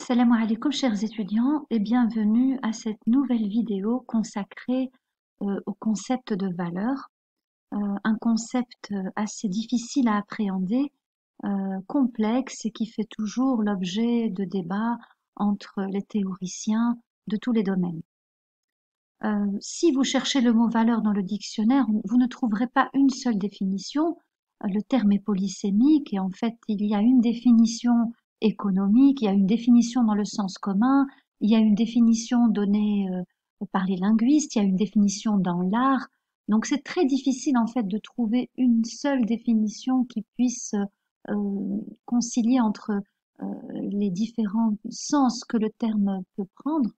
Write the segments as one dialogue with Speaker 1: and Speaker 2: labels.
Speaker 1: Salam alaikum chers étudiants et bienvenue à cette nouvelle vidéo consacrée au concept de valeur, un concept assez difficile à appréhender, complexe et qui fait toujours l'objet de débats entre les théoriciens de tous les domaines. Si vous cherchez le mot valeur dans le dictionnaire, vous ne trouverez pas une seule définition. Le terme est polysémique et en fait, il y a une définition économique, il y a une définition dans le sens commun, il y a une définition donnée par les linguistes, il y a une définition dans l'art. Donc c'est très difficile en fait de trouver une seule définition qui puisse concilier entre les différents sens que le terme peut prendre.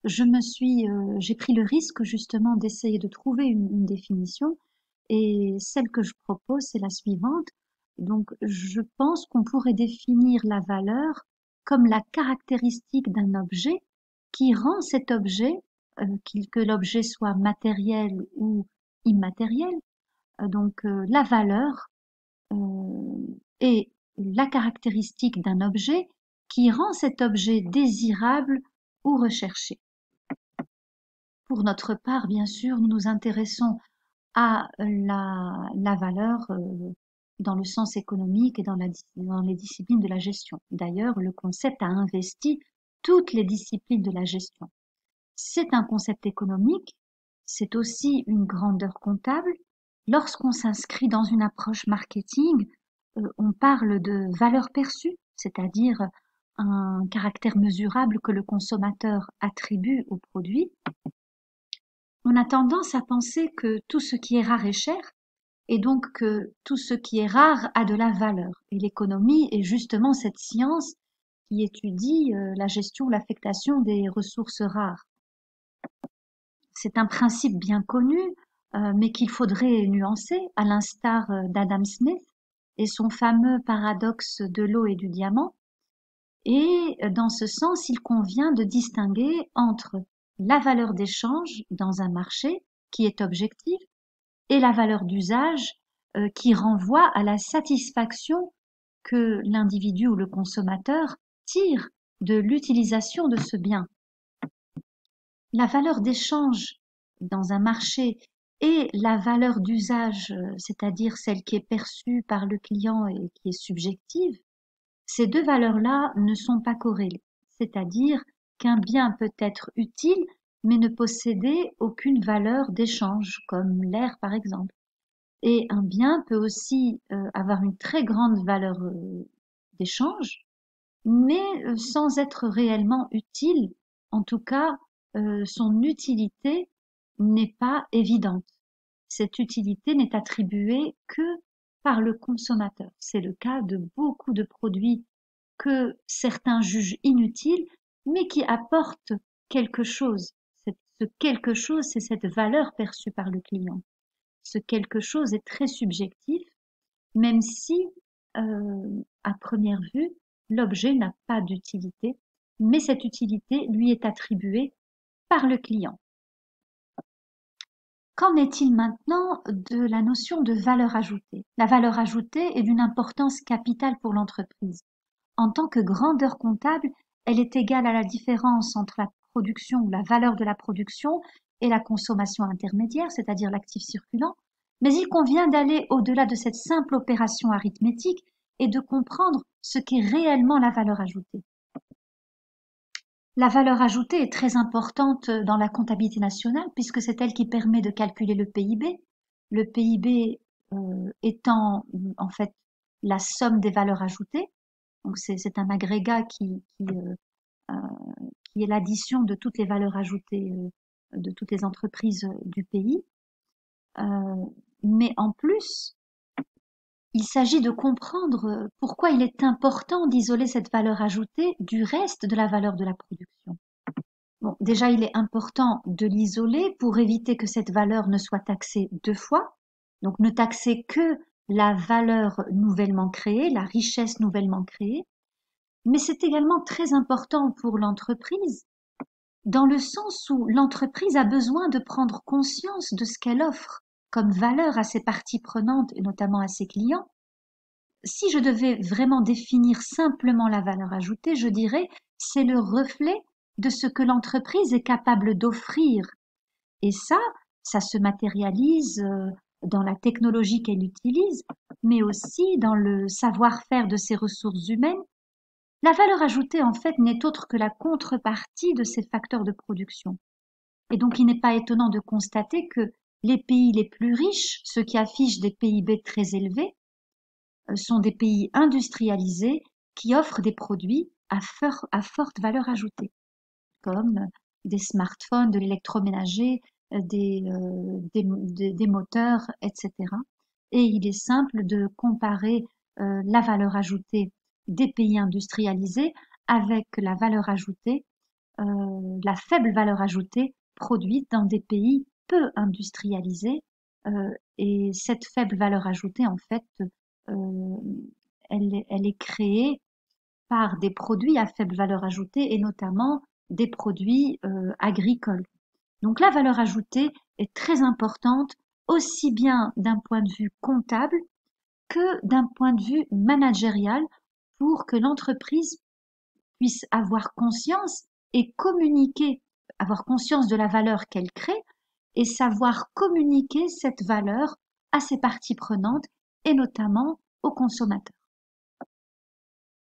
Speaker 1: J'ai pris le risque justement d'essayer de trouver une définition et celle que je propose, c'est la suivante. Donc, je pense qu'on pourrait définir la valeur comme la caractéristique d'un objet qui rend cet objet, que l'objet soit matériel ou immatériel, la valeur est la caractéristique d'un objet qui rend cet objet désirable ou recherché. Pour notre part, bien sûr, nous nous intéressons à la valeur dans le sens économique et dans les disciplines de la gestion. D'ailleurs, le concept a investi toutes les disciplines de la gestion. C'est un concept économique, c'est aussi une grandeur comptable. Lorsqu'on s'inscrit dans une approche marketing, on parle de valeur perçue, c'est-à-dire un caractère mesurable que le consommateur attribue au produit. On a tendance à penser que tout ce qui est rare est cher, et donc que tout ce qui est rare a de la valeur. Et l'économie est justement cette science qui étudie la gestion, l'affectation des ressources rares. C'est un principe bien connu, mais qu'il faudrait nuancer, à l'instar d'Adam Smith et son fameux paradoxe de l'eau et du diamant. Et dans ce sens, il convient de distinguer entre la valeur d'échange dans un marché, qui est objective, et la valeur d'usage, qui renvoie à la satisfaction que l'individu ou le consommateur tire de l'utilisation de ce bien. La valeur d'échange dans un marché et la valeur d'usage, c'est-à-dire celle qui est perçue par le client et qui est subjective, ces deux valeurs-là ne sont pas corrélées, c'est-à-dire qu'un bien peut être utile mais ne posséder aucune valeur d'échange, comme l'air par exemple. Et un bien peut aussi avoir une très grande valeur d'échange, mais sans être réellement utile. En tout cas, son utilité n'est pas évidente. Cette utilité n'est attribuée que par le consommateur. C'est le cas de beaucoup de produits que certains jugent inutiles, mais qui apportent quelque chose. Ce quelque chose, c'est cette valeur perçue par le client. Ce quelque chose est très subjectif, même si, à première vue, l'objet n'a pas d'utilité, mais cette utilité lui est attribuée par le client. Qu'en est-il maintenant de la notion de valeur ajoutée? La valeur ajoutée est d'une importance capitale pour l'entreprise. En tant que grandeur comptable, elle est égale à la différence entre la production ou la valeur de la production et la consommation intermédiaire, c'est-à-dire l'actif circulant, mais il convient d'aller au-delà de cette simple opération arithmétique et de comprendre ce qu'est réellement la valeur ajoutée. La valeur ajoutée est très importante dans la comptabilité nationale puisque c'est elle qui permet de calculer le PIB. Le PIB étant en fait la somme des valeurs ajoutées. Donc c'est un agrégat qui est l'addition de toutes les valeurs ajoutées de toutes les entreprises du pays. Mais en plus, il s'agit de comprendre pourquoi il est important d'isoler cette valeur ajoutée du reste de la valeur de la production. Bon, déjà, il est important de l'isoler pour éviter que cette valeur ne soit taxée deux fois. Donc, ne taxer que la valeur nouvellement créée, la richesse nouvellement créée. Mais c'est également très important pour l'entreprise, dans le sens où l'entreprise a besoin de prendre conscience de ce qu'elle offre comme valeur à ses parties prenantes et notamment à ses clients. si je devais vraiment définir simplement la valeur ajoutée, je dirais c'est le reflet de ce que l'entreprise est capable d'offrir. Et ça se matérialise dans la technologie qu'elle utilise, mais aussi dans le savoir-faire de ses ressources humaines. La valeur ajoutée, en fait, n'est autre que la contrepartie de ces facteurs de production. Et donc, il n'est pas étonnant de constater que les pays les plus riches, ceux qui affichent des PIB très élevés, sont des pays industrialisés qui offrent des produits à forte valeur ajoutée, comme des smartphones, de l'électroménager, des moteurs, etc. Et il est simple de comparer la valeur ajoutée des pays industrialisés avec la valeur ajoutée, la faible valeur ajoutée produite dans des pays peu industrialisés. Et cette faible valeur ajoutée, en fait, euh, elle est créée par des produits à faible valeur ajoutée et notamment des produits agricoles. Donc la valeur ajoutée est très importante aussi bien d'un point de vue comptable que d'un point de vue managérial pour que l'entreprise puisse avoir conscience et communiquer, avoir conscience de la valeur qu'elle crée et savoir communiquer cette valeur à ses parties prenantes et notamment aux consommateurs.